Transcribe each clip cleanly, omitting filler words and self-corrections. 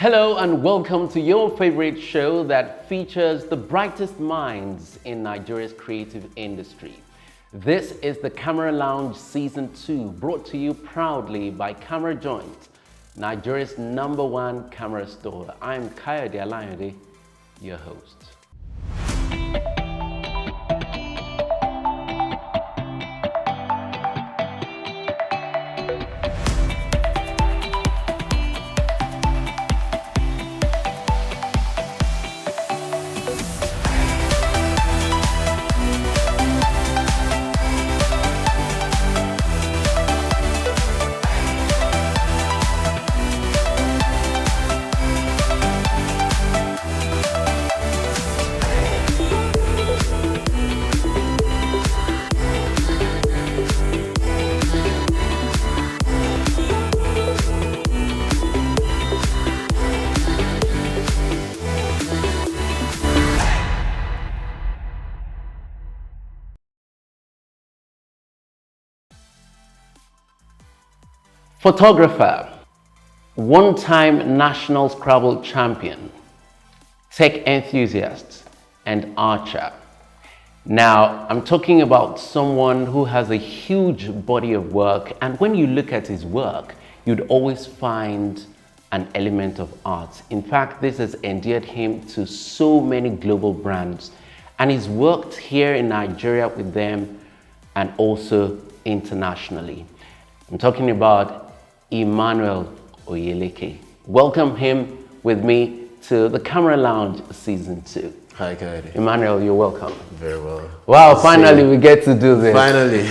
Hello and welcome to your favorite show that features the brightest minds in Nigeria's creative industry. This is the Camera Lounge Season 2, brought to you proudly by Camera Joint, Nigeria's #1 camera store. I'm Kayode Alayode, your host. Photographer, one-time national Scrabble champion, tech enthusiast, and archer. Now, I'm talking about someone who has a huge body of work, and when you look at his work, you'd always find an element of art. In fact, this has endeared him to so many global brands, and he's worked here in Nigeria with them and also internationally. I'm talking about Emmanuel Oyeleke. Welcome him with me to the Camera Lounge Season 2. Hi, Kayode. Emmanuel, you're welcome. Very well. Wow, finally we get to do this. Finally.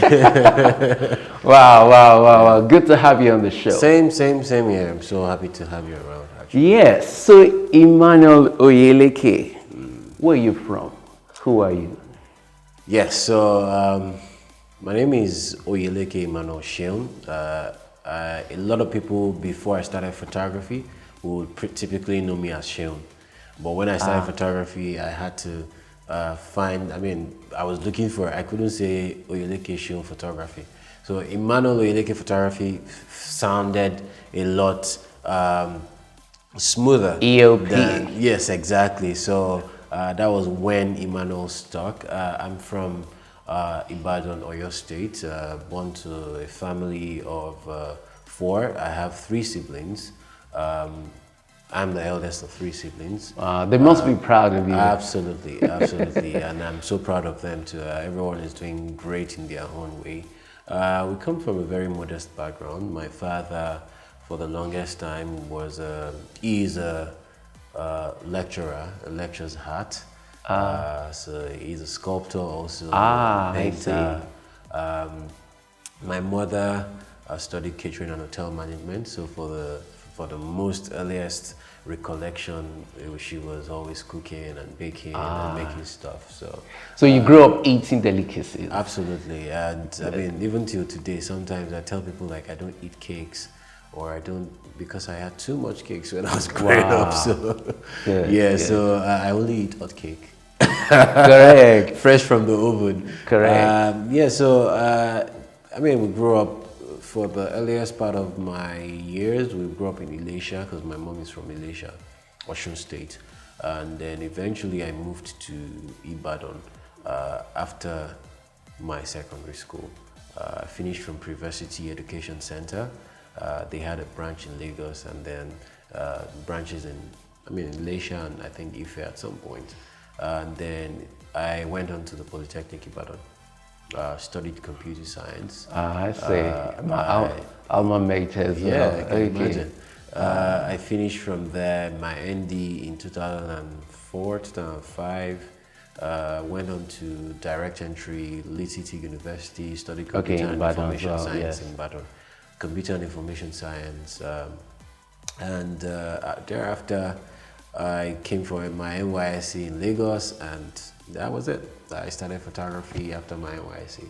Wow. Good to have you on the show. Same here. I'm so happy to have you around, actually. Yes, so Emmanuel Oyeleke, where are you from? Who are you? Yes, so my name is Oyeleke Emmanuel Sheun. A lot of people, before I started photography, would typically know me as Sheun. But when I started photography, I had to I was looking for, I couldn't say Oyeleke Sheun photography. So Emmanuel Oyeleke photography sounded a lot smoother. EOP. Yes, exactly. So that was when Emmanuel stuck. I'm from Ibadan, Oyo State, born to a family of 4. I have 3 siblings. I'm the eldest of 3 siblings. They must be proud of you. Absolutely, and I'm so proud of them too. Everyone is doing great in their own way. We come from a very modest background. My father, for the longest time, is a lecturer, a lecturer's hat. So he's a sculptor also, a painter. My mother studied catering and hotel management. So for the most earliest recollection, she was always cooking and baking and making stuff. So you grew up eating delicacies. Absolutely, and I mean even till today, sometimes I tell people like I don't eat cakes, or I don't because I had too much cakes when I was growing up. So good. So I only eat hot cake. Correct. Fresh from the oven. Correct. We grew up, for the earliest part of my years, we grew up in Ilesha because my mom is from Ilesha, Osun State. And then eventually I moved to Ibadan after my secondary school. I finished from Privacity Education Center. They had a branch in Lagos, and then branches in Ilesha and I think Ife at some point. And then I went on to the Polytechnic Ibadan, studied computer science. I see. Alma mater as well. Yeah, I can imagine. I finished from there my ND in 2004, 2005. Went on to direct entry, Leeds City University, studied computer and information science in Ibadan. Computer and information science. And thereafter, I came for my NYSC in Lagos, and that was it. I started photography after my NYSC.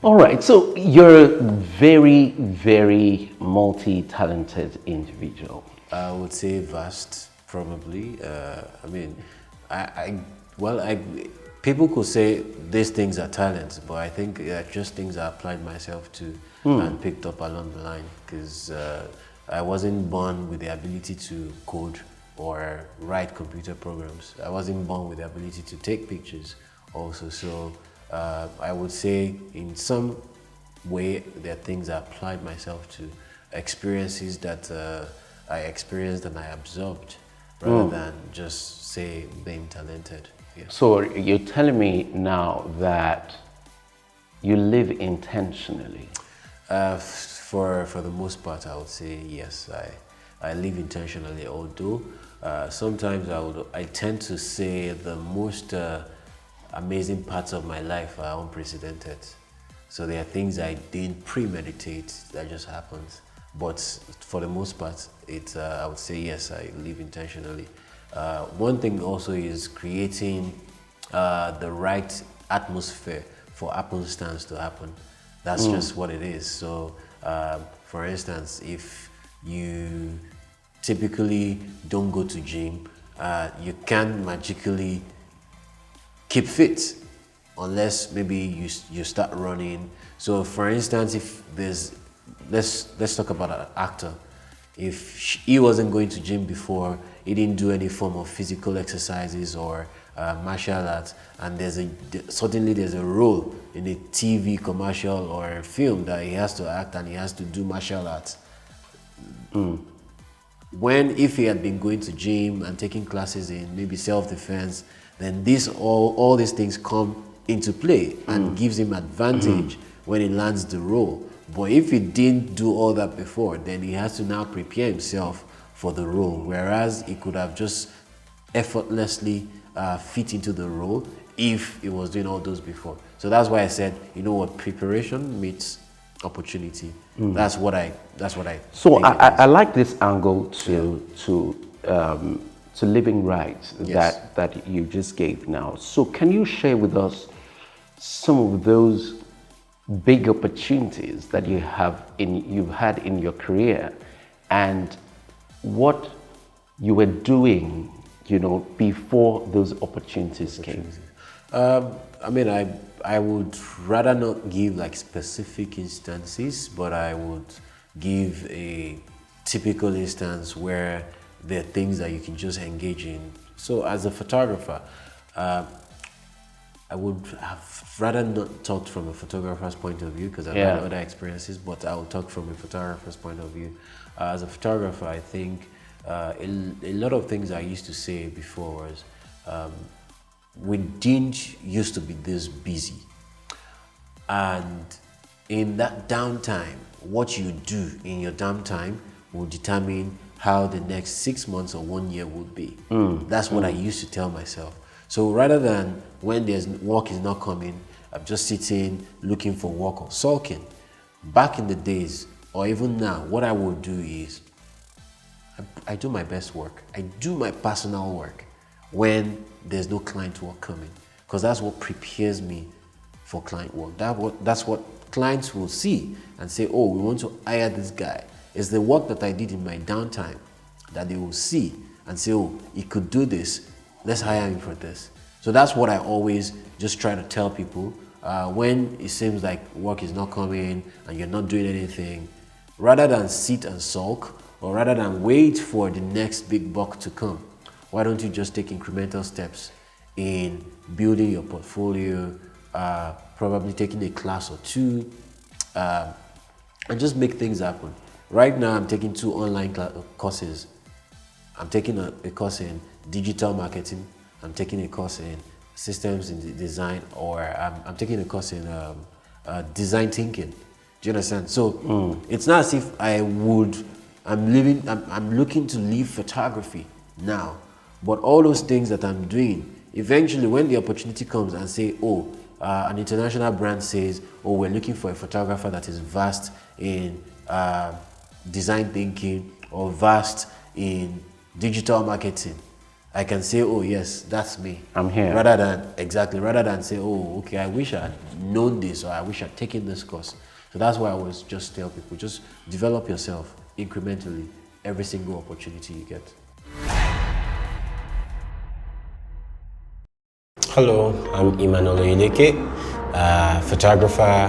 All right, so you're a very, very multi-talented individual. I would say vast, probably. People could say these things are talents, but I think just things I applied myself to and picked up along the line, because I wasn't born with the ability to code or write computer programs. I wasn't born with the ability to take pictures also. So I would say in some way there are things I applied myself to, experiences that I experienced and I absorbed rather than just say being talented. Yeah. So you're telling me now that you live intentionally? For the most part, I would say yes. I live intentionally, although sometimes I tend to say the most amazing parts of my life are unprecedented. So there are things I didn't premeditate that just happens. But for the most part, I would say yes, I live intentionally. One thing also is creating the right atmosphere for happenstance to happen. That's just what it is. So, for instance, if you typically don't go to gym, you can't magically keep fit unless maybe you start running. So, for instance, if there's let's talk about an actor. If he wasn't going to gym before, he didn't do any form of physical exercises or martial arts, and suddenly there's a role in a TV commercial or a film that he has to act and he has to do martial arts. If he had been going to gym and taking classes in maybe self-defense, then all these things come into play and gives him advantage when he lands the role. But if he didn't do all that before, then he has to now prepare himself for the role, whereas he could have just effortlessly fit into the role if he was doing all those before. So that's why I said, you know what, preparation meets opportunity. That's what I. So I like this angle to living right that you just gave now. So can you share with us some of those big opportunities that you've had in your career, and what you were doing, before those opportunities came? I would rather not give like specific instances, but I would give a typical instance where there are things that you can just engage in. So as a photographer, I would have rather not talked from a photographer's point of view because I've had other experiences, but I will talk from a photographer's point of view. As a photographer, I think a lot of things I used to say before was, we didn't used to be this busy. And in that downtime, what you do in your downtime will determine how the next 6 months or 1 year would be. That's what I used to tell myself. So rather than when there's work is not coming, I'm just sitting looking for work or sulking. Back in the days, or even now, what I would do is I do my best work. I do my personal work when there's no client work coming, because that's what prepares me for client work. That's what clients will see and say, oh, we want to hire this guy. It's the work that I did in my downtime that they will see and say, oh, he could do this. Let's hire him for this. So that's what I always just try to tell people when it seems like work is not coming and you're not doing anything. Rather than sit and sulk, or rather than wait for the next big buck to come, why don't you just take incremental steps in building your portfolio, probably taking a class or two, and just make things happen. Right now, I'm taking 2 online courses. I'm taking a course in digital marketing. I'm taking a course in systems in design, or I'm taking a course in design thinking. Do you understand? So it's not as if I'm looking to leave photography now, but all those things that I'm doing, eventually when the opportunity comes and say, oh, an international brand says, oh, we're looking for a photographer that is vast in design thinking or vast in digital marketing, I can say, oh yes, that's me. I'm here. Rather than say, oh, okay, I wish I had known this, or I wish I'd taken this course. So that's why I always just tell people, just develop yourself incrementally every single opportunity you get. Hello, I'm Emmanuel Oyeleke, photographer,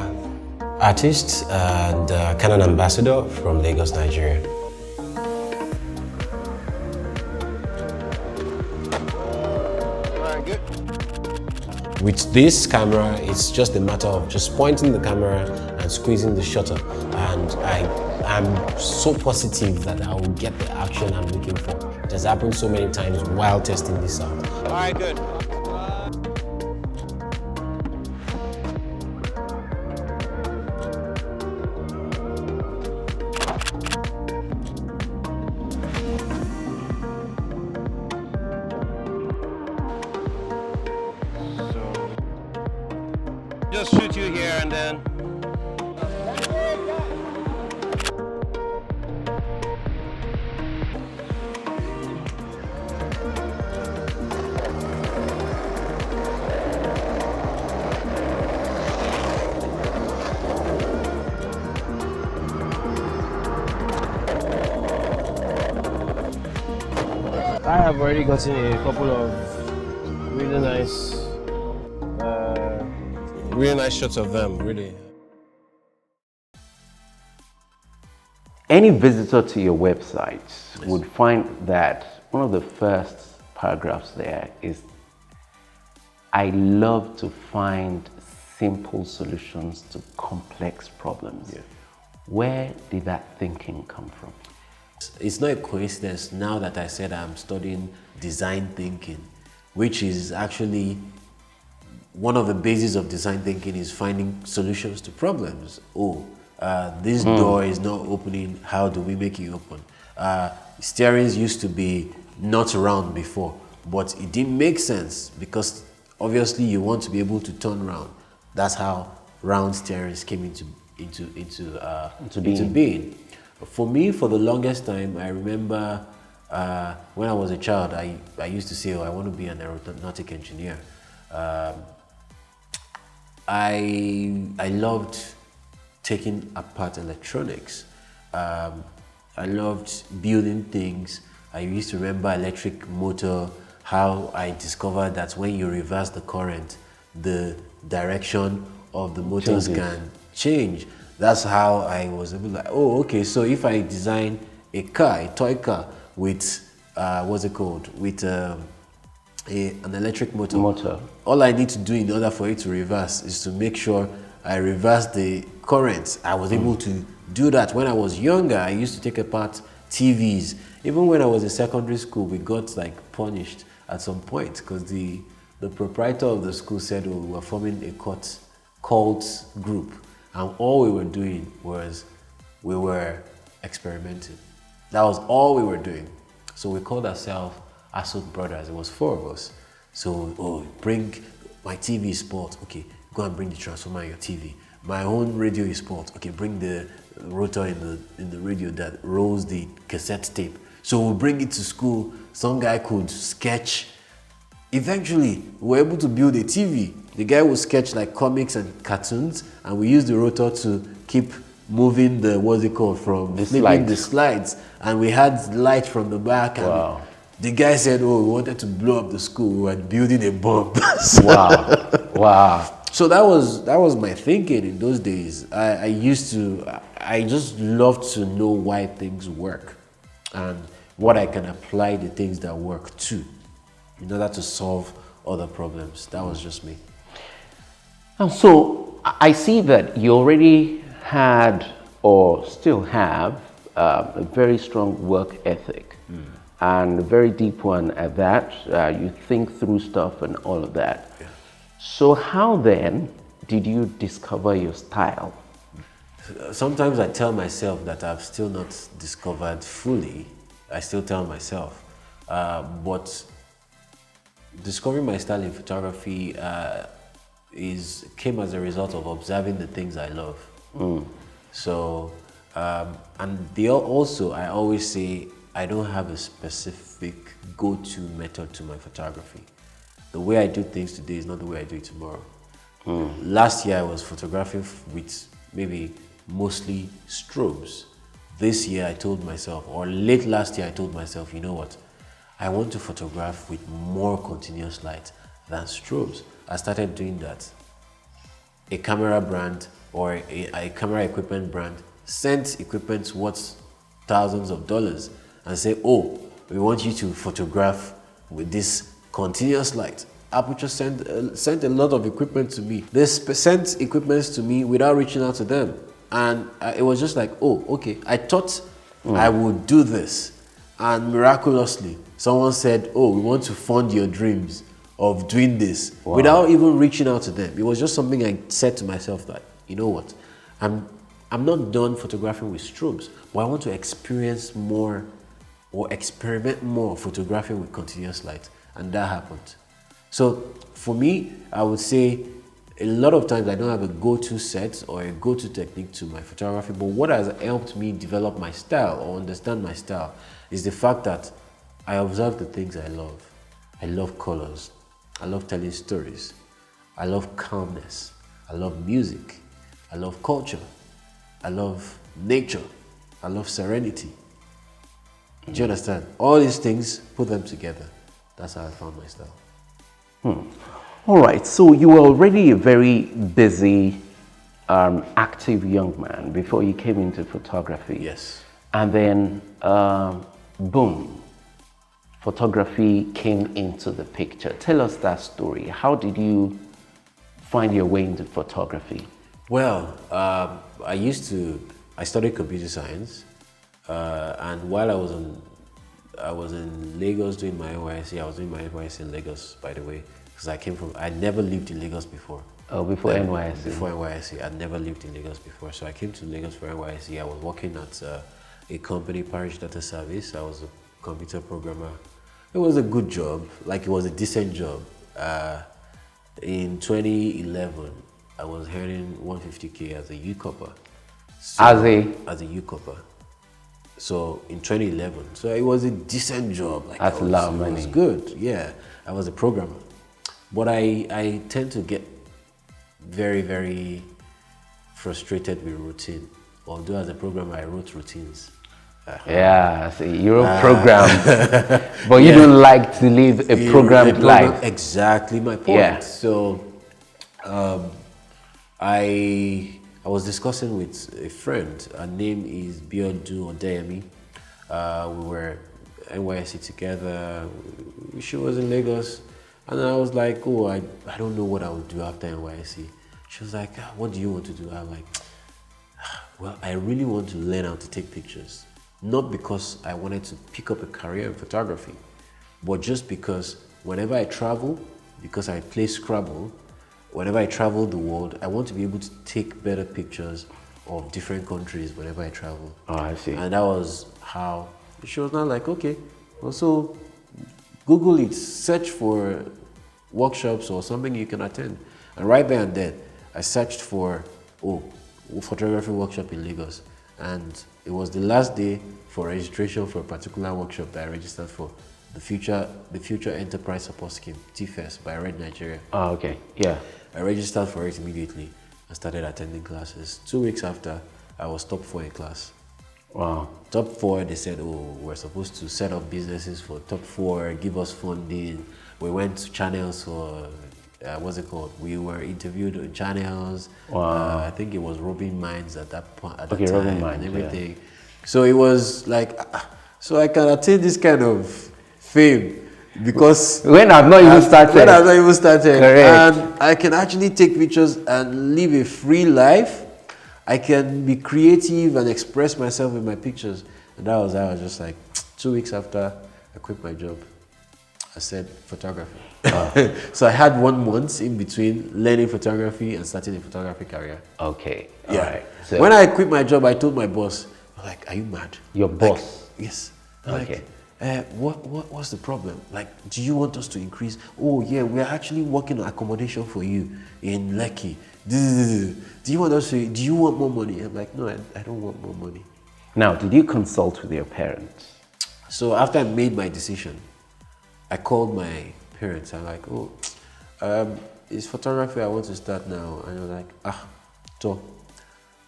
artist, and Canon ambassador from Lagos, Nigeria. With this camera, it's just a matter of just pointing the camera and squeezing the shutter. And I'm so positive that I will get the action I'm looking for. It has happened so many times while testing this out. All right, good. Just shoot you here and then. I have already gotten a couple of really nice shots of them, really. Any visitor to your website would find that one of the first paragraphs there is, I love to find simple solutions to complex problems. Yeah. Where did that thinking come from? It's not a coincidence now that I said I'm studying design thinking, which is actually one of the bases of design thinking is finding solutions to problems. This door is not opening, how do we make it open? Steerings used to be not round before, but it didn't make sense because obviously you want to be able to turn around. That's how round steerings came into being. For me, for the longest time, I remember when I was a child, I used to say, I want to be an aeronautic engineer. I loved taking apart electronics. I loved building things. I used to remember electric motor, how I discovered that when you reverse the current, the direction of the motors can change. That's how I was able to, okay, so if I design a car, a toy car with, with an electric motor. All I need to do in order for it to reverse is to make sure I reverse the current. I was able to do that when I was younger. I used to take apart TVs. Even when I was in secondary school, we got like punished at some point because the proprietor of the school said we were forming a cult group. And all we were doing was we were experimenting. That was all we were doing. So we called ourselves Assault Brothers. It was 4 of us. So, bring my TV is sport. Okay, go and bring the transformer in your TV. My own radio is sport. Okay, bring the rotor in the radio that rolls the cassette tape. So we'll bring it to school. Some guy could sketch. Eventually, we were able to build a TV. The guy would sketch like comics and cartoons, and we used the rotor to keep moving the, from flipping the slides. And we had light from the back. And the guy said, we wanted to blow up the school. We were building a bomb. Wow. So that was my thinking in those days. I just loved to know why things work and what I can apply the things that work to in order to solve other problems. That was just me. And so I see that you already had or still have a very strong work ethic and a very deep one at that. You think through stuff and all of that. Yeah. So how then did you discover your style? Sometimes I tell myself that I've still not discovered fully. I still tell myself. But discovering my style in photography came as a result of observing the things I love. So, and also, I always say, I don't have a specific go-to method to my photography. The way I do things today is not the way I do it tomorrow. Last year I was photographing with maybe mostly strobes. This year I told myself, or late last year I told myself, you know what? I want to photograph with more continuous light than strobes. I started doing that. A camera brand or a camera equipment brand sent equipment worth thousands of dollars and say, we want you to photograph with this continuous light. Aperture sent a lot of equipment to me. They sent equipment to me without reaching out to them. And it was just like, oh, okay. I thought I would do this. And miraculously, someone said, oh, we want to fund your dreams of doing this without even reaching out to them. It was just something I said to myself that, you know what, I'm not done photographing with strobes, but I want to experience more or experiment more photographing with continuous light. And that happened. So for me, I would say a lot of times I don't have a go-to set or a go-to technique to my photography, but what has helped me develop my style or understand my style is the fact that I observe the things I love. I love colors. I love telling stories. I love calmness. I love music. I love culture. I love nature. I love serenity. Do you understand? All these things, put them together. That's how I found my style. All right, so you were already a very busy, active young man before you came into photography. Yes. And then, boom, photography came into the picture. Tell us that story. How did you find your way into photography? Well, I studied computer science, and while I was in Lagos doing my NYSC. I was doing my NYSC in Lagos, by the way, because I'd never lived in Lagos before. Oh, before NYSC? Before NYSC, I'd never lived in Lagos before. So I came to Lagos for NYSC. I was working at a company, Parish Data Service. I was a computer programmer. It was a good job, like it was a decent job. In 2011, I was earning 150K as a U-Copper. So, as a U-Copper. So in 2011, so it was a decent job. Like that's a lot of money. It was good, yeah. I was a programmer. But I tend to get very, very frustrated with routine. Although as a programmer, I wrote routines. Yeah, so you wrote programs, but you don't like to live a programmed life. Exactly my point. Yeah. So I was discussing with a friend. Her name is Biodu Odeyemi. We were NYSC together. She was in Lagos. And I was like, oh, I don't know what I would do after NYSC. She was like, what do you want to do? I'm like, well, I really want to learn how to take pictures. Not because I wanted to pick up a career in photography, but just because whenever I travel, because I play Scrabble, whenever I travel the world, I want to be able to take better pictures of different countries whenever I travel. Oh, I see. And that was how she was not like, okay, also Google it, search for workshops or something you can attend. And right there and then, I searched for, photography workshop in Lagos. And it was the last day for registration for a particular workshop that I registered for, the Future Enterprise Support Scheme, TFES, by Red Nigeria. Oh, okay, yeah. I registered for it immediately and started attending classes. 2 weeks after, I was top 4 in class. Wow. Top 4, they said, we're supposed to set up businesses for top 4, give us funding. We went to channels for, what's it called? We were interviewed on channels. Wow. I think it was Robin Minds at that point, at Okay, that time, Robin Minds, and everything. Yeah. So it was like, so I can attain this kind of fame because when I've not even started. When I've not even started. Correct. And I can actually take pictures and live a free life. I can be creative and express myself in my pictures. And that was how I was just like, 2 weeks after I quit my job, I said photography. So I had 1 month in between learning photography and starting a photography career. Okay, Yeah. all right. So when I quit my job, I told my boss, like, are you mad? Your boss? Yes. Okay. Like, what's the problem? Like, do you want us to increase? Oh yeah, we're actually working on accommodation for you in Lekki. Do you want us to, do you want more money? I'm like, no, I don't want more money. Now, did you consult with your parents? So after I made my decision, I called my parents. I'm like, it's photography I want to start now. And they're like, so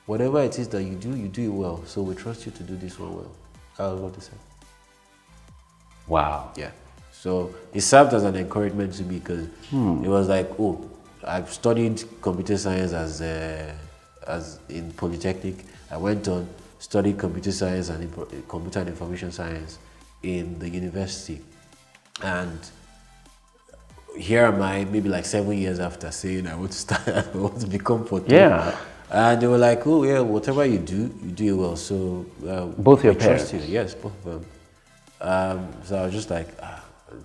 whatever it is that you do it well. So we trust you to do this one well. That was what they said. Wow. Yeah. So it served as an encouragement to me because it was like, I've studied computer science as in Polytechnic. I went on, studied computer science and computer and information science in the university. And here am I, maybe like 7 years after saying I want to start, I want to become photo. Yeah. And they were like, oh yeah, whatever you do it well. So Both your we trust parents? you. Yes, both of them. So I was just like,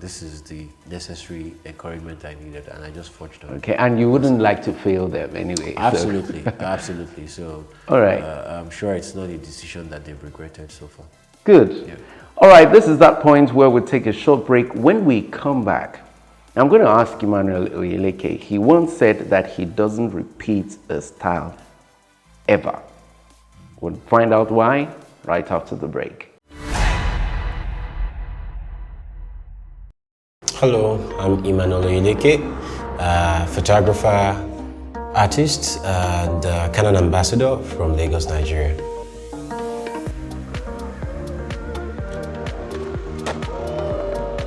this is the necessary encouragement I needed, and I just forged on. Okay, and you wouldn't like to fail them anyway. So. Absolutely, absolutely. So All right. I'm sure it's not a decision that they've regretted so far. Good. Yeah. All right, this is that point where we'll take a short break. When we come back, I'm going to ask Emmanuel Oyeleke. He once said that he doesn't repeat a style ever. We'll find out why right after the break. Hello, I'm Emmanuel Oyeleke, photographer, artist, and Canon ambassador from Lagos, Nigeria.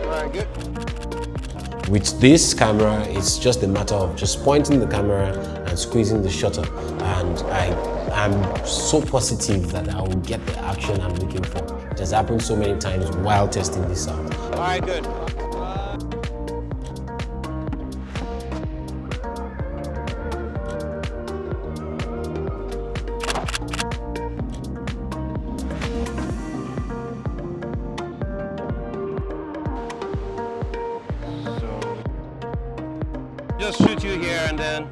Alright, good. With this camera, it's just a matter of just pointing the camera and squeezing the shutter, and I'm so positive that I will get the action I'm looking for. It has happened so many times while testing this out. Alright, good. Just shoot you here and then.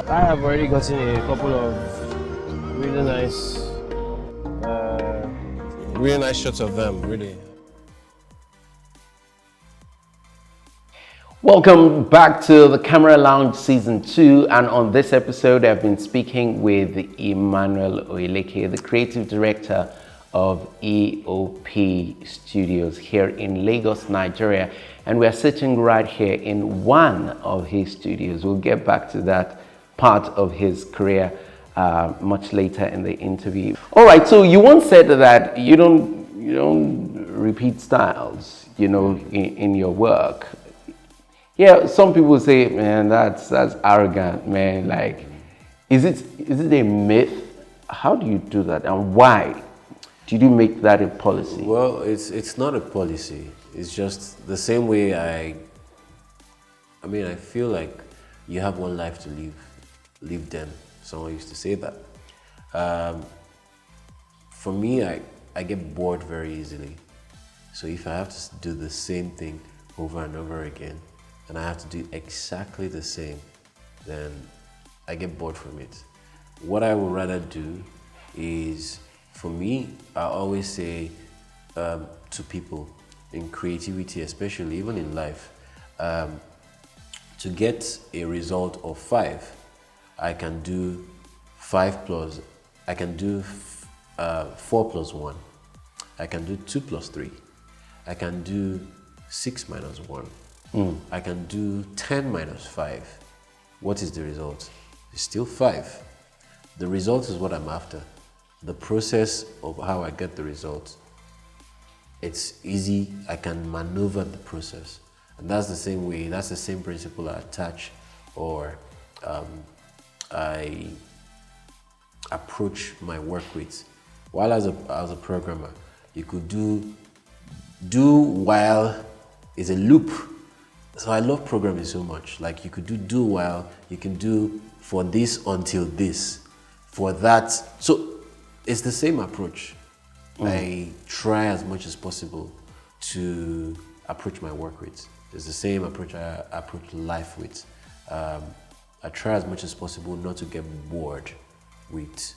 I have already gotten a couple of really nice shots of them, really. Welcome back to the Camera Lounge Season 2, and on this episode I've been speaking with Emmanuel Oyeleke, the creative director of EOP Studios here in Lagos, Nigeria, and we're sitting right here in one of his studios. We'll get back to that part of his career much later in the interview. All right, so you once said that you don't repeat styles, in your work. Yeah, some people say, man, that's arrogant, man. Like, is it a myth? How do you do that, and why did you make that a policy? Well, it's not a policy. It's just the same way I feel like you have one life to live. Live them. Someone used to say that. For me, I get bored very easily. So if I have to do the same thing over and over again, and I have to do exactly the same, then I get bored from it. What I would rather do is, for me, I always say to people in creativity, especially even in life, to get a result of 5, I can do 5 plus, I can do 4 plus 1, I can do 2 plus 3, I can do 6 minus 1, I can do 10 minus 5. What is the result? It's still 5. The result is what I'm after. The process of how I get the result, it's easy, I can maneuver the process. And that's the same way, that's the same principle I attach, or I approach my work with. While as a programmer, you could do while is a loop. So I love programming so much. Like, you could do while, you can do for this until this, for that. So it's the same approach. I try as much as possible to approach my work with. It's the same approach I approach life with. I try as much as possible not to get bored with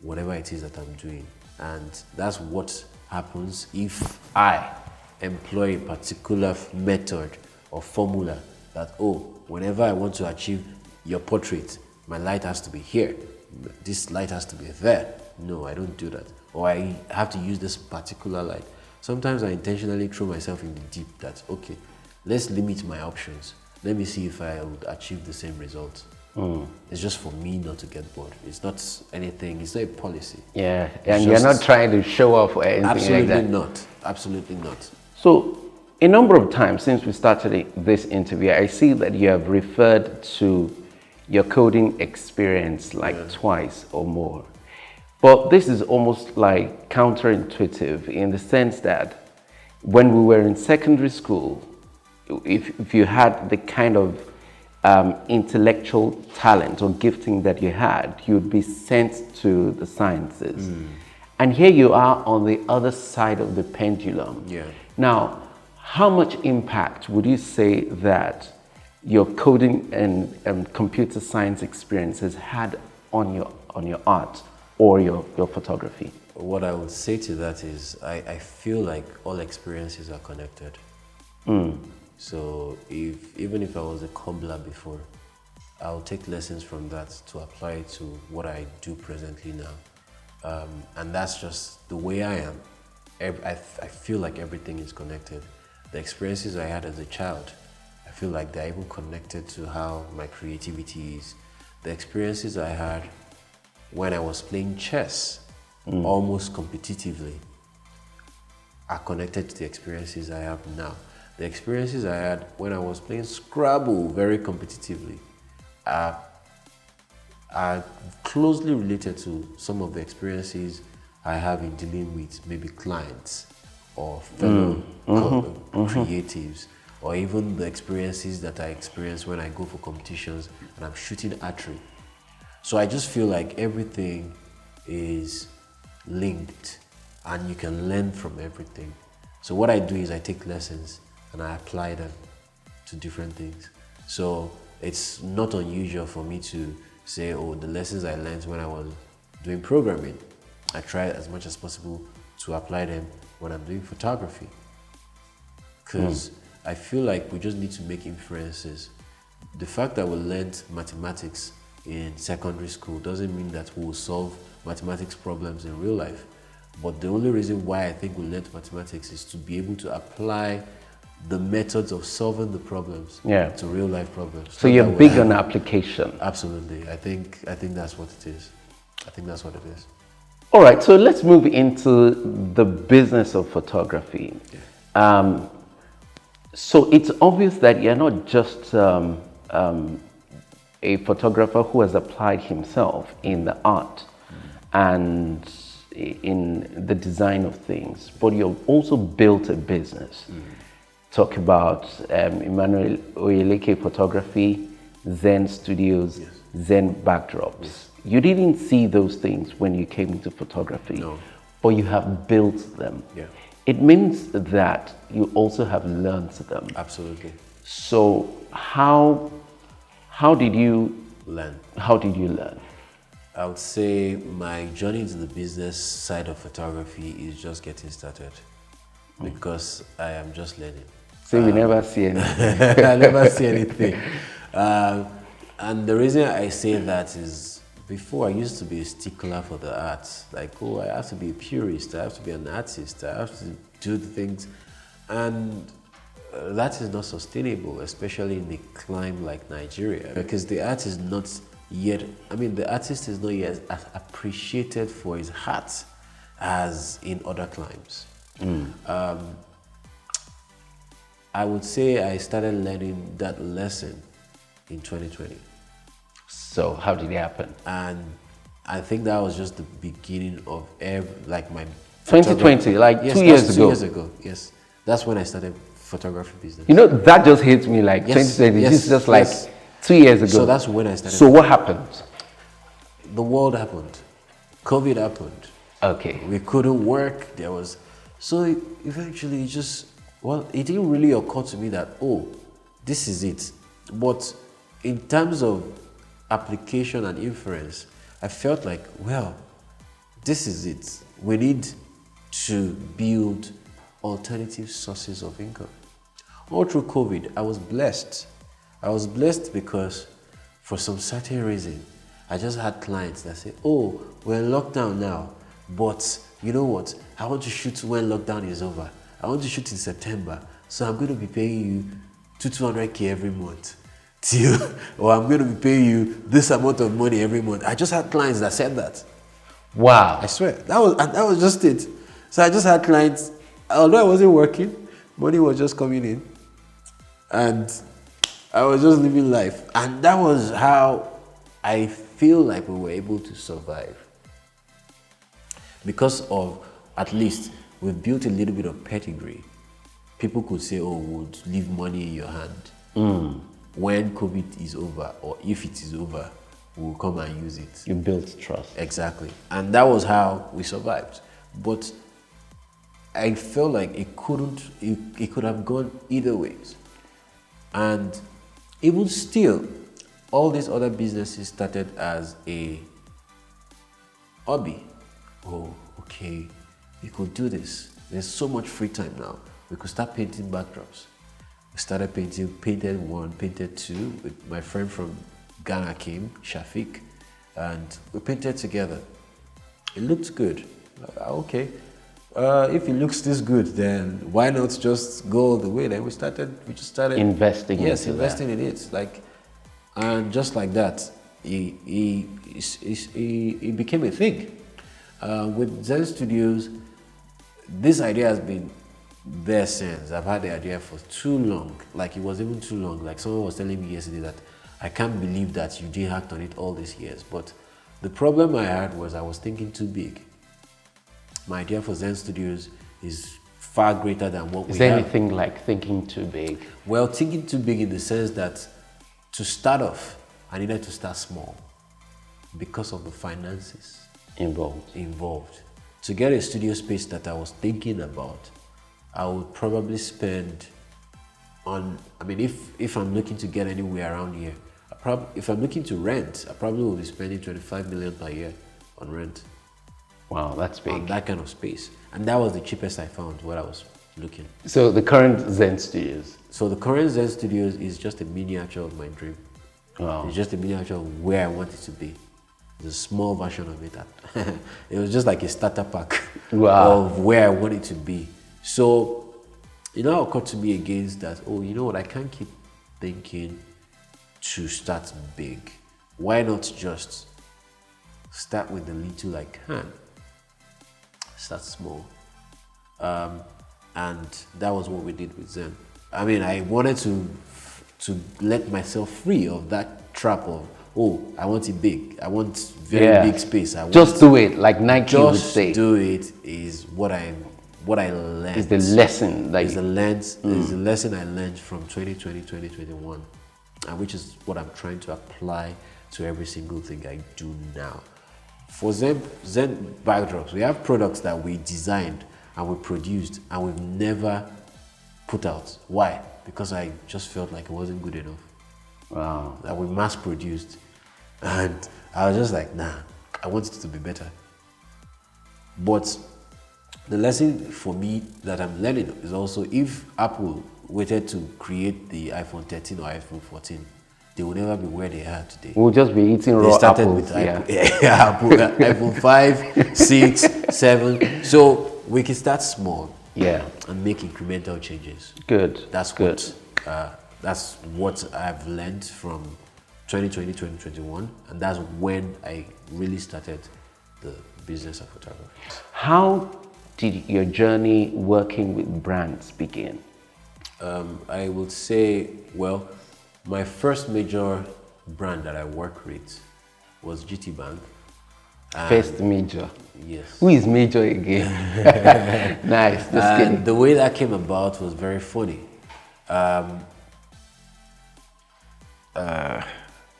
whatever it is that I'm doing. And that's what happens if I employ a particular method or formula that, whenever I want to achieve your portrait, my light has to be here, this light has to be there. No, I don't do that. Or I have to use this particular light. Sometimes I intentionally throw myself in the deep that, okay, let's limit my options. Let me see if I would achieve the same result. It's just for me not to get bored. It's not anything. It's not a policy. Yeah, and you're not trying to show off or anything Absolutely like that. not. Absolutely not. So, a number of times since we started this interview, I see that you have referred to your coding experience like twice or more. But this is almost like counterintuitive in the sense that when we were in secondary school, if you had the kind of intellectual talent or gifting that you had, you would be sent to the sciences. And here you are on the other side of the pendulum. Yeah. Now, how much impact would you say that your coding and computer science experience has had on your art or your photography? What I would say to that is I feel like all experiences are connected. So even if I was a cobbler before, I'll take lessons from that to apply it to what I do presently now. And that's just the way I am. I feel like everything is connected. The experiences I had as a child, I feel like they're even connected to how my creativity is. The experiences I had when I was playing chess, almost competitively, are connected to the experiences I have now. The experiences I had when I was playing Scrabble very competitively are closely related to some of the experiences I have in dealing with maybe clients or fellow creatives, or even the experiences that I experience when I go for competitions and I'm shooting archery. So I just feel like everything is linked and you can learn from everything. So what I do is I take lessons and I apply them to different things. So it's not unusual for me to say, oh, the lessons I learned when I was doing programming, I try as much as possible to apply them when I'm doing photography. Because I feel like we just need to make inferences. The fact that we learned mathematics in secondary school doesn't mean that we will solve mathematics problems in real life. But the only reason why I think we learned mathematics is to be able to apply the methods of solving the problems to real life problems. So you're big on application. Absolutely. I think that's what it is. I think that's what it is. All right, so let's move into the business of photography. So it's obvious that you're not just a photographer who has applied himself in the art and in the design of things, but you've also built a business. Talk about Emmanuel Oyeleke Photography, Zen Studios, Zen Backdrops. You didn't see those things when you came into photography, but you have built them. It means that you also have learned them. Absolutely. So how did you learn? How did you learn? I would say my journey into the business side of photography is just getting started because I am just learning. So we never see anything. I never see anything. And the reason I say that is before I used to be a stickler for the arts. Like, oh, I have to be a purist, I have to be an artist, I have to do the things. And that is not sustainable, especially in a climate like Nigeria, because the art is not yet, the artist is not yet as appreciated for his art as in other climes. I would say I started learning that lesson in 2020. So how did it happen? And I think that was just the beginning of my 2020, like yes, 2 years ago. 2 years ago, yes. That's when I started photography business. You know, that just hits me like 2020. This is just like 2 years ago. So that's when I started. So what happened? The world happened. COVID happened. Okay. We couldn't work. So eventually it didn't really occur to me that, oh, this is it. But in terms of application and inference, I felt like, well, this is it. We need to build alternative sources of income. All through COVID, I was blessed. I was blessed because for some certain reason, I just had clients that say, oh, we're in lockdown now, but you know what? I want to shoot when lockdown is over. I want to shoot in September, so I'm going to be paying you 200K every month till, or I'm going to be paying you this amount of money every month. I just had clients that said that. Wow. I swear. That was just it. So I just had clients, although I wasn't working, money was just coming in. And I was just living life. And that was how I feel like we were able to survive. Because of, at least, we've built a little bit of pedigree. People could say, oh, we'll leave money in your hand. When COVID is over, or if it is over, we'll come and use it. You built trust. Exactly. And that was how we survived. But I felt like it could have gone either ways. And even still, all these other businesses started as a hobby. Oh, okay, we could do this. There's so much free time now. We could start painting backdrops. We started painting, painted 1, painted 2, with my friend from Ghana came, Shafiq, and we painted together. It looked good. Okay, if it looks this good, then why not just go all the way? Then we just started investing. Yes, into investing that. in it. Like, and just like that, it became a thing. With Zen Studios, this idea has been there since. I've had the idea for too long. Like, it was even too long. Like, someone was telling me yesterday that I can't believe that you didn't act on it all these years. But the problem I had was I was thinking too big. My idea for Zen Studios is far greater than what we have. Is there anything like thinking too big? Well, thinking too big in the sense that to start off, I needed to start small because of the finances involved. To get a studio space that I was thinking about, I would probably spend on, I mean, if I'm looking to get anywhere around here, if I'm looking to rent, I probably will be spending 25 million per year on rent. Wow, that's big. On that kind of space. And that was the cheapest I found when I was looking. So the current Zen Studios. So the current Zen Studios is just a miniature of my dream. Wow. It's just a miniature of where I want it to be. It's a small version of it. It was just like a starter pack of where I want it to be. So it now occurred to me again that, oh, you know what, I can't keep thinking to start big. Why not just start with the little I can? Start small. And that was what we did with Zen. I mean, I wanted to let myself free of that trap of, oh, I want it big. I want very big space. Just do it, like Nike would say. Just do it is what I learned. It's the lesson. It's the lesson I learned from 2020, 2021, and which is what I'm trying to apply to every single thing I do now. For Zen backdrops, we have products that we designed and we produced and we've never put out. Why? Because I just felt like it wasn't good enough. Wow. That we mass produced. And I was just like, nah, I want it to be better. But the lesson for me that I'm learning is also, if Apple waited to create the iPhone 13 or iPhone 14, they will never be where they are today. We'll just be eating raw apples. They started with iPhone 5, 6, 7. So we can start small and make incremental changes. Good. That's what I've learned from 2020, 2021, and that's when I really started the business of photography. How did your journey working with brands begin? I would say, well, my first major brand that I worked with was GT Bank. First major. Yes. Who is major again? Nice. Just kidding. The way that came about was very funny.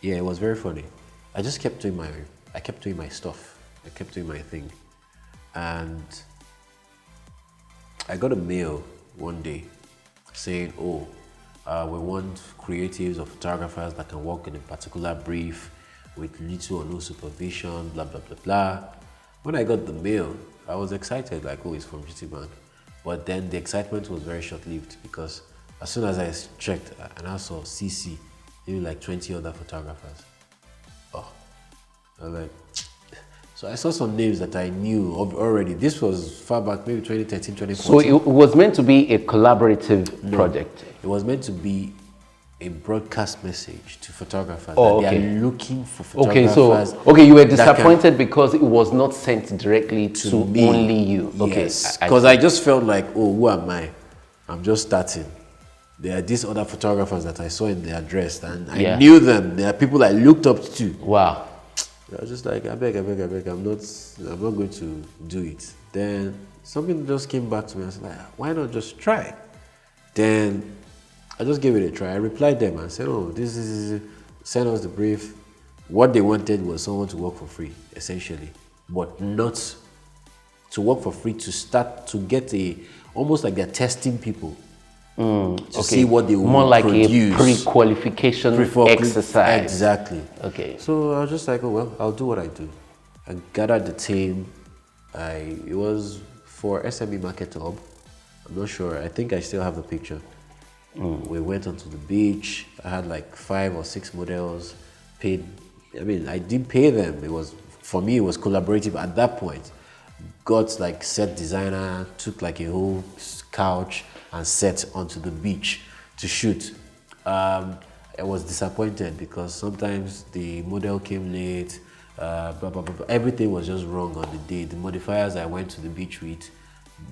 Yeah, it was very funny. I just kept doing my stuff. I kept doing my thing. And I got a mail one day saying, oh, we want creatives or photographers that can work in a particular brief with little or no supervision, blah, blah, blah, blah. When I got the mail, I was excited, like, oh, it's from GT Bank. But then the excitement was very short-lived because as soon as I checked, I now saw CC, maybe like 20 other photographers. Oh, I was like, so I saw some names that I knew already. This was far back, maybe 2013, 2014. So it was meant to be a collaborative project. It was meant to be a broadcast message to photographers Oh, that okay. they are looking for Okay, photographers. so you were that can- disappointed because it was not sent directly to me. only you. Okay, Yes, I because see. I just felt like, oh, who am I? I'm just starting. There are these other photographers that I saw in their dress, and I Yeah. knew them. There are people I looked up to. Wow. I was just like, I beg. I'm not going to do it. Then something just came back to me. I was like, why not just try? Then I just gave it a try. I replied them and said, oh, this is, send us the brief. What they wanted was someone to work for free, essentially, but not to work for free, to start to get almost like they're testing people to see what they will More like produce. a pre-qualification exercise. Exactly. Okay. So I was just like, oh well, I'll do what I do. I gathered the team. It was for SME Market Hub. I'm not sure. I think I still have the picture. We went onto the beach. I had like 5 or 6 models. Paid. I mean, I didn't pay them. It was, for me, it was collaborative at that point. Got like set designer, took like a whole couch and set onto the beach to shoot. I was disappointed because sometimes the model came late, blah, blah, blah, blah. Everything was just wrong on the day. The modifiers I went to the beach with,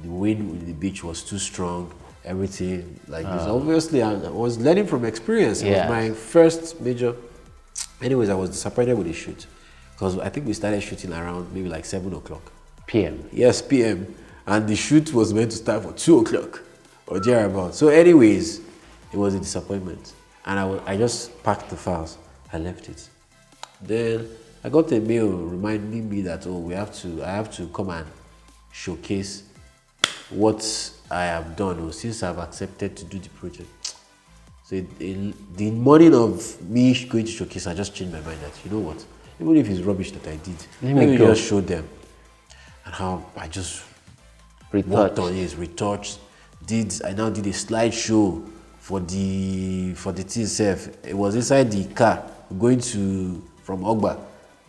the wind with the beach was too strong, everything like this. Obviously, I was learning from experience. It Yeah. was my first major. Anyways, I was disappointed with the shoot because I think we started shooting around maybe like 7 o'clock. PM. Yes, PM. And the shoot was meant to start for 2 o'clock or thereabouts. So anyways, it was a disappointment. And I just packed the files. I left it. Then I got a mail reminding me that, oh, I have to come and showcase what I have done, or since I've accepted to do the project. So the morning of me going to showcase, I just changed my mind that, you know what, even if it's rubbish that I did, let me just show them. And how I just worked on it, retouched, I now did a slideshow for the thing itself. It was inside the car from Ogba,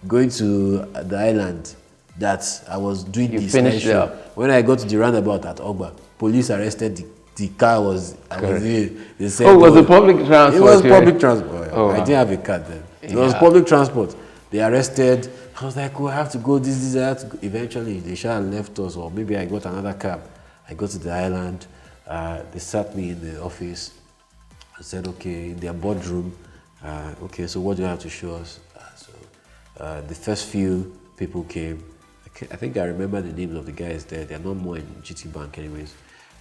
going to the island, that I was doing the slideshow. When I got to the roundabout at Ogba, police arrested the car I was in. They said, was it public transport? It was public transport. Oh, I didn't have a car then. It was public transport. They arrested. I was like, oh, I have to go this, I have to go. Eventually, they should have left us, or maybe I got another cab. I got to the island. They sat me in the office. I said, okay, in their boardroom. Okay, so what do you have to show us? The first few people came. I think I remember the names of the guys there. They're not more in GT Bank anyways.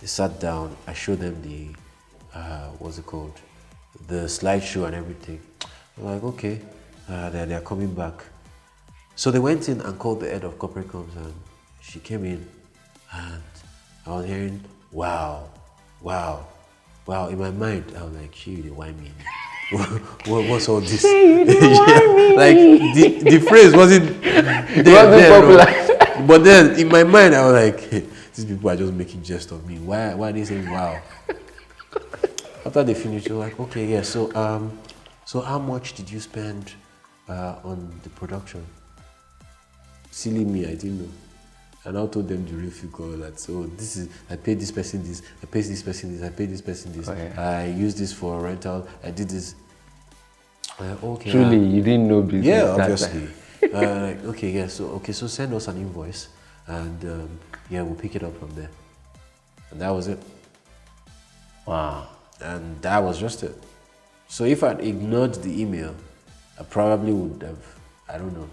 They sat down. I showed them the, what's it called? The slideshow and everything. I'm like, okay, they're coming back. So they went in and called the head of corporate comms, and she came in, and I was hearing, wow. In my mind, I was like, she really why me? What's all this? Like the phrase wasn't popular. But then in my mind, I was like, hey, these people are just making jest of me. Why are they saying wow? After they finished, they were like, okay, yeah. So how much did you spend on the production? Silly me, I didn't know. And I told them the real figure that, so this is, I paid this person this, I paid this person this, I paid this person this, I used this for rental, I did this. Okay. Truly, you didn't know business. Yeah, obviously. Okay, yeah, so send us an invoice, and yeah, we'll pick it up from there. And that was it. Wow. And that was just it. So if I'd ignored the email, I probably would have, I don't know,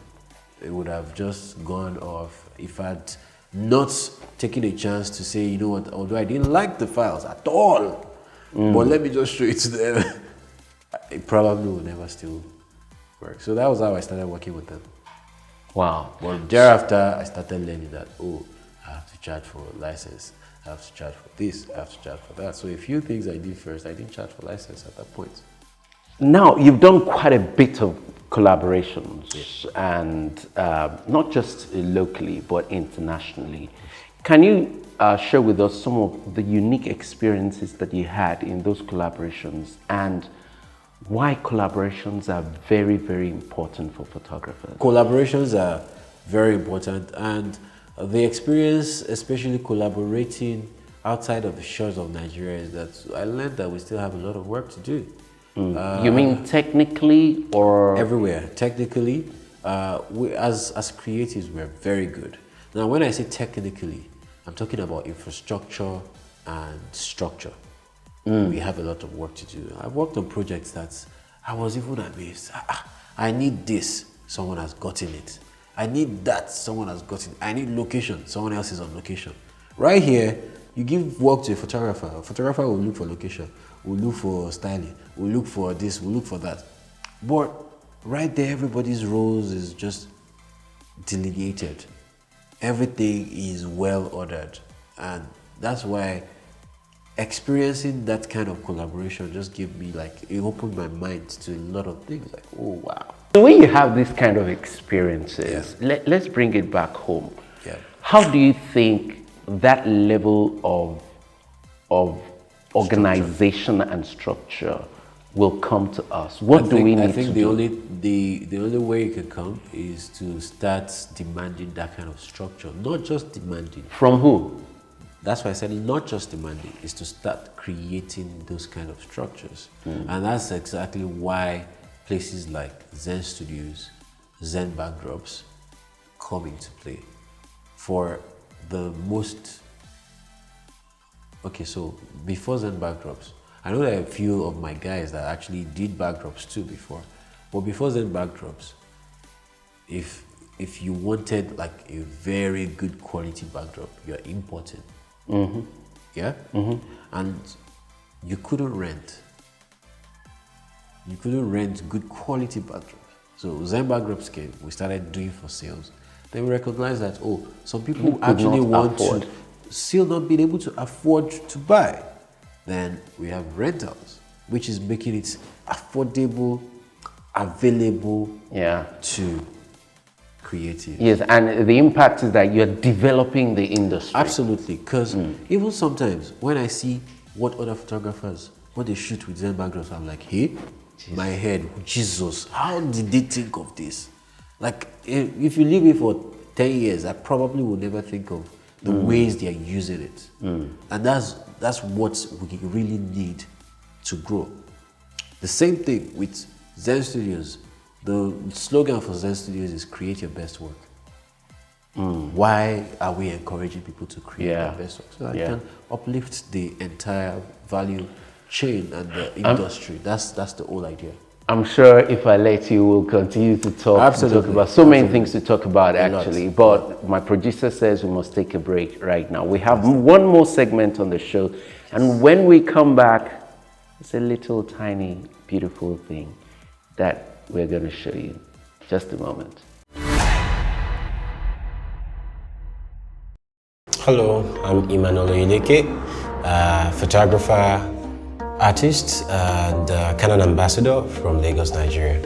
it would have just gone off. If I'd not taken a chance to say, you know what, although I didn't like the files at all, but let me just show it to them, it probably would never still work. So that was how I started working with them. Wow. But thereafter, I started learning that, oh, I have to charge for a license, I have to charge for this, I have to charge for that. So a few things I did first, I didn't charge for license at that point. Now, you've done quite a bit of collaborations, and not just locally, but internationally. Can you share with us some of the unique experiences that you had in those collaborations, and why collaborations are very, very important for photographers? Collaborations are very important, and the experience, especially collaborating outside of the shores of Nigeria, is that I learned that we still have a lot of work to do. You mean technically or? Everywhere. Technically, we as creatives, we're very good. Now, when I say technically, I'm talking about infrastructure and structure. We have a lot of work to do. I've worked on projects that I was even amazed. I need this, someone has gotten it. I need that, someone has gotten it. I need location, someone else is on location. Right here, you give work to a photographer. A photographer will look for location, will look for styling, will look for this, will look for that. But right there, everybody's roles is just delineated. Everything is well ordered. And that's why experiencing that kind of collaboration just gave me it opened my mind to a lot of things. Like, oh wow. So when you have this kind of experiences, let's bring it back home. Yeah. How do you think that level of organization and structure will come to us? What do we need to do? I think the only way it can come is to start demanding that kind of structure. Not just demanding. From who? That's why I said not just demanding, is to start creating those kind of structures. And that's exactly why places like Zen Studios, Zen Backdrops come into play. For the most, okay, so before Zen Backdrops, I know there are a few of my guys that actually did backdrops too before. But before Zen Backdrops, if you wanted like a very good quality backdrop, you're importing. Yeah? And you couldn't rent. You couldn't rent good quality backdrops. So Zen Backdrops came, we started doing for sales. Then we recognized that, oh, some people actually want to still not being able to afford to buy. Then we have rentals, which is making it affordable, available to creatives. Yes, and the impact is that you're developing the industry. Absolutely, because even sometimes when I see what other photographers, what they shoot with Zen backgrounds, I'm like, hey, my head, Jesus, how did they think of this? Like, if you leave me for 10 years, I probably will never think of the ways they are using it. And that's what we really need to grow. The same thing with Zen Studios. The slogan for Zen Studios is create your best work. Why are we encouraging people to create their best work? So that you can uplift the entire value chain and the industry. That's the whole idea. I'm sure if I let you, we'll continue to talk, about so many things to talk about actually. But my producer says we must take a break right now. We have one more segment on the show. And when we come back, it's a little tiny, beautiful thing that we're going to show you. Just a moment. Hello, I'm Emmanuel Oyeleke, photographer, artist, and Canon ambassador from Lagos, Nigeria.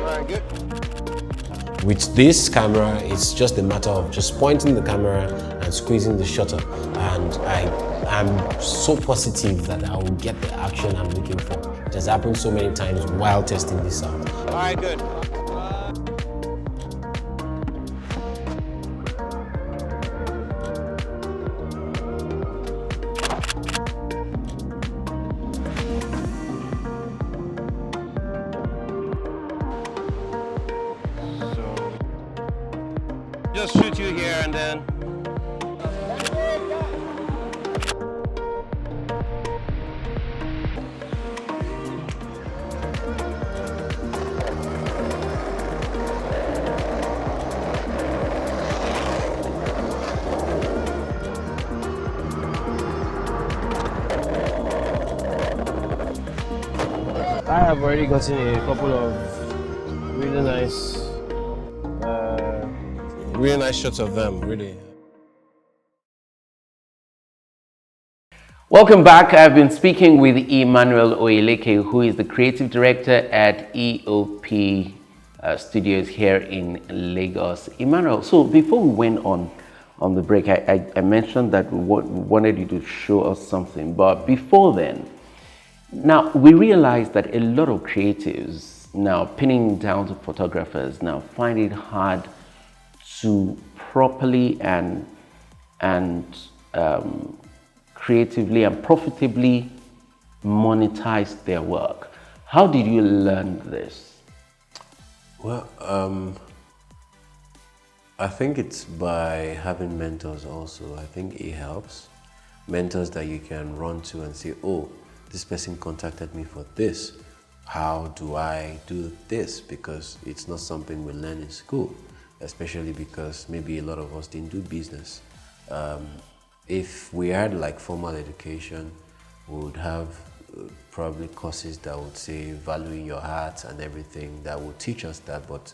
Alright, good. With this camera, it's just a matter of just pointing the camera and squeezing the shutter, and I'm so positive that I will get the action I'm looking for. It has happened so many times while testing this out. Alright, good. Just shoot you here and then. I have already gotten a couple of really nice shots of them, really. Welcome back. I've been speaking with Emmanuel Oyeleke, who is the creative director at EOP Studios here in Lagos. Emmanuel, so before we went on the break, I mentioned that we wanted you to show us something, but before then, now we realize that a lot of creatives now, pinning down to photographers, now find it hard to properly and creatively and profitably monetize their work. How did you learn this? Well, I think it's by having mentors also. I think it helps. Mentors that you can run to and say, oh, this person contacted me for this. How do I do this? Because it's not something we learn in school, especially because maybe a lot of us didn't do business. If we had like formal education, we would have probably courses that would say valuing your heart and everything that would teach us that, but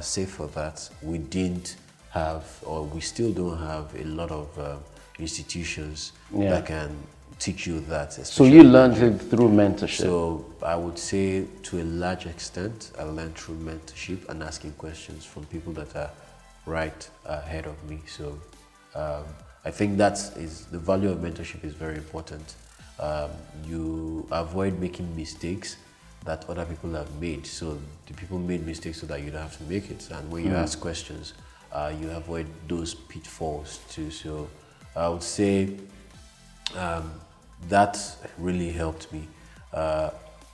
save for that, we didn't have, or we still don't have a lot of institutions that can teach you that. So you learned it through mentorship? So I would say to a large extent, I learned through mentorship and asking questions from people that are right ahead of me. So I think the value of mentorship is very important. You avoid making mistakes that other people have made. So the people made mistakes so that you don't have to make it. And when you ask questions, you avoid those pitfalls too. So I would say that really helped me.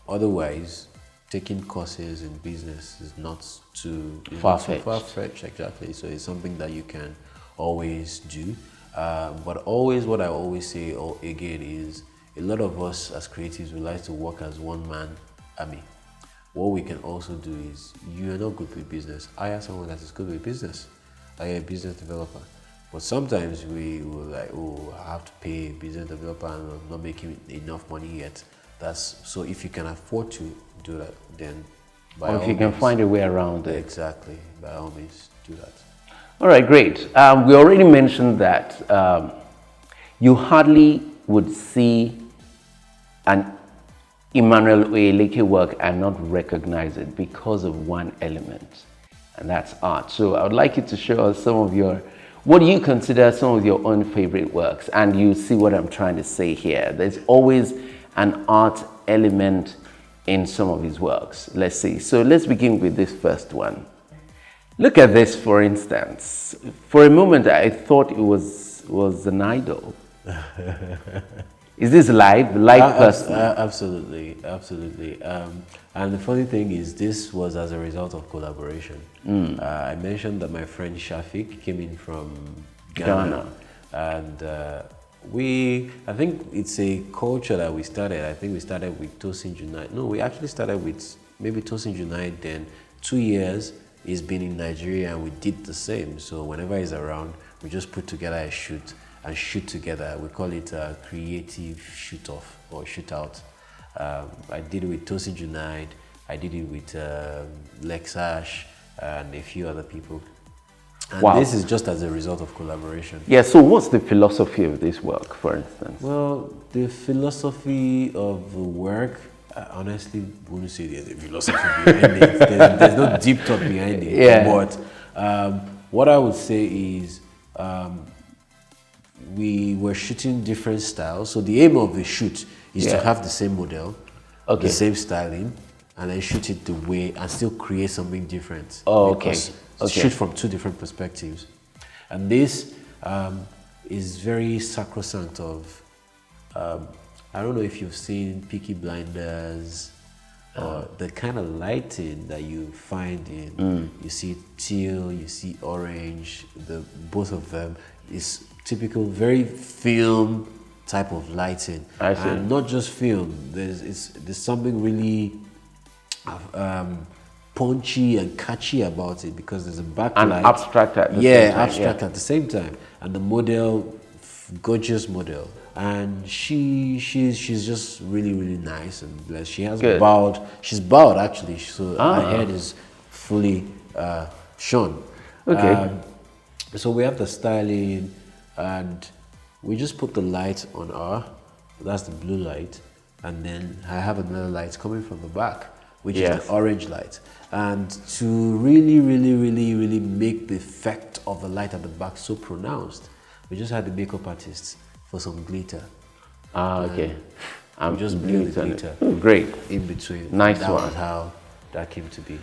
Otherwise, taking courses in business is not too far-fetched. Exactly. So it's something that you can always do. But always, what I always say again is, a lot of us as creatives, we like to work as one-man army. What we can also do is, you are not good with business, hire someone that is good with business. Hire a business developer. But sometimes we will like, oh, I have to pay a business developer and I'm not making enough money yet. So if you can afford to do that, then by all means. Or if you can find a way around it. Exactly, by all means, do that. All right, great. We already mentioned that you hardly would see an Emmanuel Oyeleke work and not recognize it because of one element, and that's art. So I would like you to show us what do you consider some of your own favorite works? And you see what I'm trying to say here. There's always an art element in some of his works. Let's see. So let's begin with this first one. Look at this, for instance. For a moment, I thought it was an idol. Is this live person? Absolutely. And the funny thing is, this was as a result of collaboration. I mentioned that my friend Shafiq came in from Ghana. And I think it's a culture that we started. I think we started with Tosin Junaid. No, we actually started with maybe Tosin Junaid, then 2 years he's been in Nigeria and we did the same. So whenever he's around, we just put together a shoot and shoot together. We call it a creative shoot-off or shoot-out. I did it with Tosin Junaid, I did it with Lexash and a few other people. And this is just as a result of collaboration. Yeah, so what's the philosophy of this work, for instance? Well, the philosophy of the work, I honestly wouldn't say there's a philosophy behind it. There's no deep thought behind it. Yeah. But what I would say is we were shooting different styles. So the aim of the shoot is to have the same model, the same styling, and then shoot it the way and still create something different. Oh, okay. Shoot from two different perspectives. And this is very sacrosanct of, I don't know if you've seen Peaky Blinders, the kind of lighting that you find in, you see teal, you see orange, both of them is typical, very film type of lighting. I see. And not just film, there's something really punchy and catchy about it because there's a backlight. And abstract at the same time. Abstract at the same time. And the model, gorgeous model. And she's just really, really nice and blessed. She has bowed. She's bowed actually, so her head is fully shown. Okay. So we have the styling, and we just put the light on her. That's the blue light, and then I have another light coming from the back, which is the orange light. And to really, really, really, really make the effect of the light at the back so pronounced, we just had the makeup artists for some glitter. Okay. I'm just blew the glitter. Oh, great. In between. Nice that one. was how that came to be.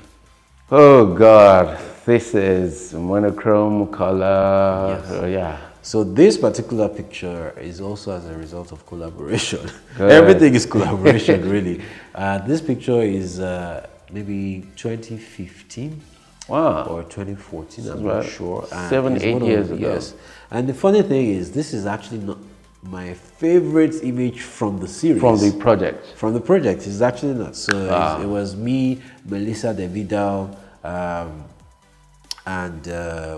Oh God, this is monochrome color. Yes. Yeah. So this particular picture is also as a result of collaboration. Everything is collaboration, really. This picture is maybe 2015. Wow. Or 2014, I'm not sure. And 7-8 years ago. Yes. And the funny thing is, this is actually not my favorite image from the series. From the project. From the project, it's actually not. So it was me, Melissa De Vidal, and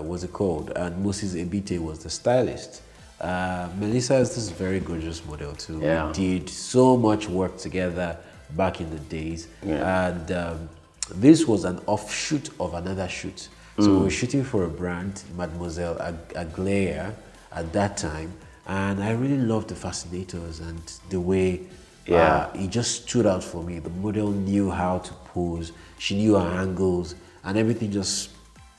what's it called? And Moses Ebite was the stylist. Melissa is this very gorgeous model too. Yeah. We did so much work together back in the days. Yeah. And this was an offshoot of another shoot. So we were shooting for a brand, Mademoiselle Aglaia, at that time. And I really loved the fascinators and the way it just stood out for me. The model knew how to pose. She knew her angles, and everything just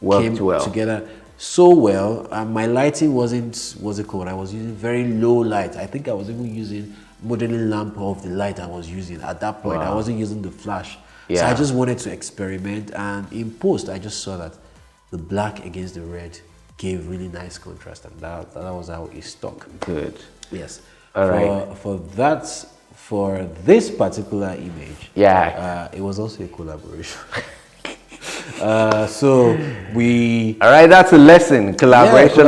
came together so well. My lighting wasn't, what's it called? I was using very low light. I think I was even using modeling lamp of the light I was using at that point. I wasn't using the flash. So I just wanted to experiment, and in post I just saw that the black against the red gave really nice contrast, and that was how it stuck. Good. Yes. All right. For this particular image, it was also a collaboration. So we. All right, that's a lesson. Collaboration.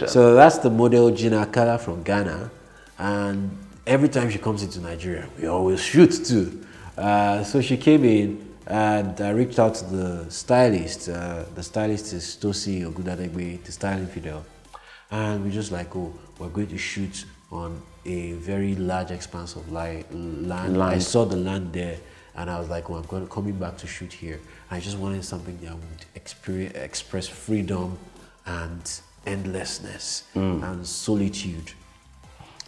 Yeah. So that's the model Gina Kala from Ghana, and every time she comes into Nigeria, we always shoot too. So she came in, and I reached out to the stylist. The stylist is Tosi Ogudadegbe, the styling Fidel. And we just like, oh, we're going to shoot on a very large expanse of land. I saw the land there, and I was like, oh, I'm coming back to shoot here. I just wanted something that would express freedom and endlessness and solitude.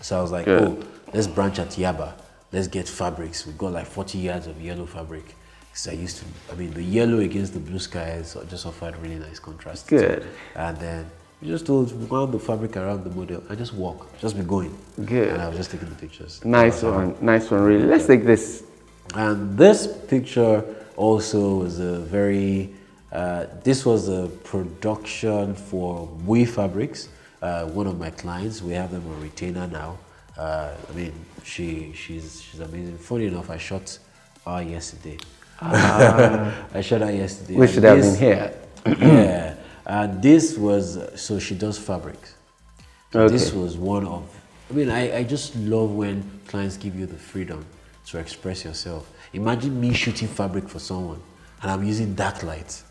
So I was like, oh, let's branch at Yaba. Let's get fabrics. We've got like 40 yards of yellow fabric. So the yellow against the blue skies just offered really nice contrast. Good. And then we just wound the fabric around the model and just walk, just be going. Good. And I was just taking the pictures. Nice one, really. Let's take this. And this picture also was this was a production for We Fabrics, one of my clients. We have them on retainer now. She's amazing. Funny enough, I shot her yesterday. I shot her yesterday. We should have been here. Yeah, and this was, so she does fabrics. So this was one of, I just love when clients give you the freedom to express yourself. Imagine me shooting fabric for someone and I'm using dark light.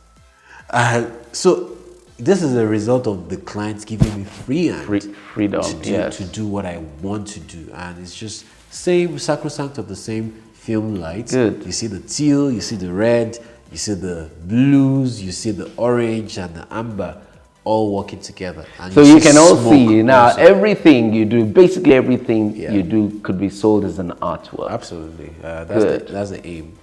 So this is a result of the clients giving me freedom to do what I want to do. And it's just same sacrosanct of the same film light. Good. You see the teal, you see the red, you see the blues, you see the orange and the amber all working together. And so you can all see now everything you do, basically everything you do could be sold as an artwork. Absolutely. That's the aim.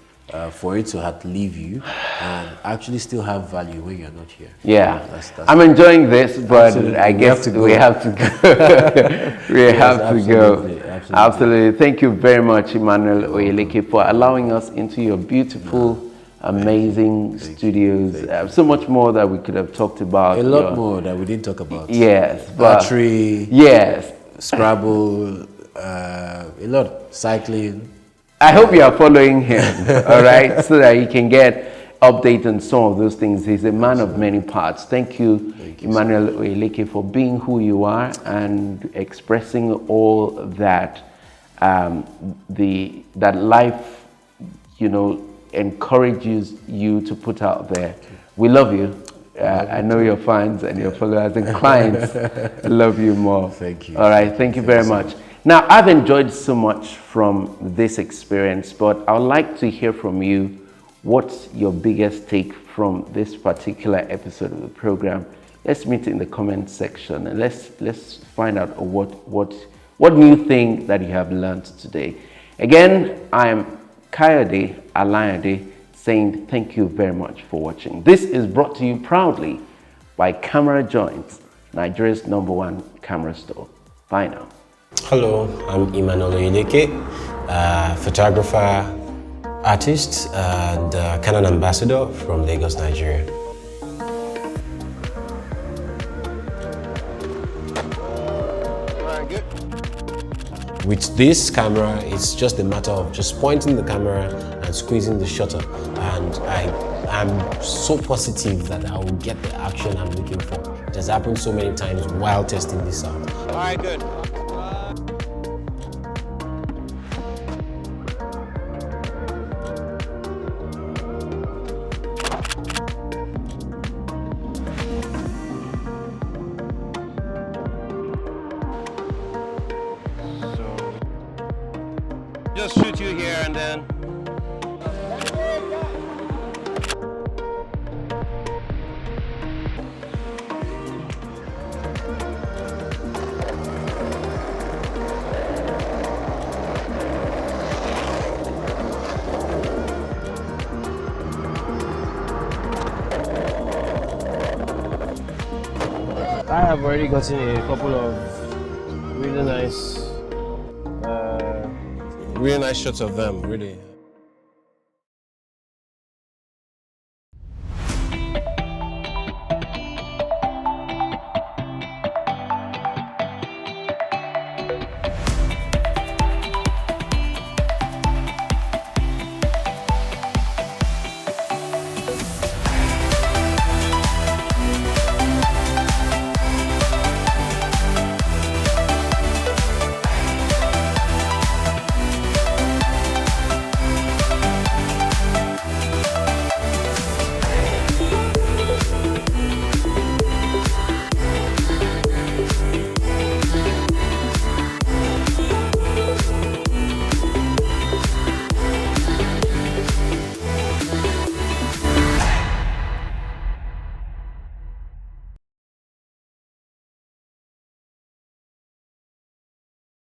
For it to outlive you and actually still have value when you're not here. Yeah, that's I'm enjoying this, but absolutely. I guess we have to go. We have to go. Absolutely. Thank you very much, Emmanuel Oyeleke, for allowing us into your beautiful, amazing studios. So much more that we could have talked about. A lot more that we didn't talk about. Yes. Battery. Yes. Scrabble. A lot. Cycling. I hope you are following him, all right, so that you can get updates on some of those things. He's a man of many parts. Thank you, Emmanuel Oyeleke, for being who you are and expressing all that that life, encourages you to put out there. We love you. I know your fans and your followers and clients love you more. Thank you. All right, thank you very much. Now, I've enjoyed so much from this experience, but I would like to hear from you. What's your biggest take from this particular episode of the program? Let's meet in the comment section and let's find out what new thing that you have learned today. Again, I'm Kayode Alayande saying thank you very much for watching. This is brought to you proudly by Camera Joints, Nigeria's #1 camera store. Bye now. Hello, I'm Emmanuel Oyeleke, photographer, artist, and Canon ambassador from Lagos, Nigeria. With this camera, it's just a matter of just pointing the camera and squeezing the shutter. And I'm so positive that I will get the action I'm looking for. It has happened so many times while testing this out. All right, good. Just shoot you here and then. I have already gotten a couple of really nice Really nice shots of them, really.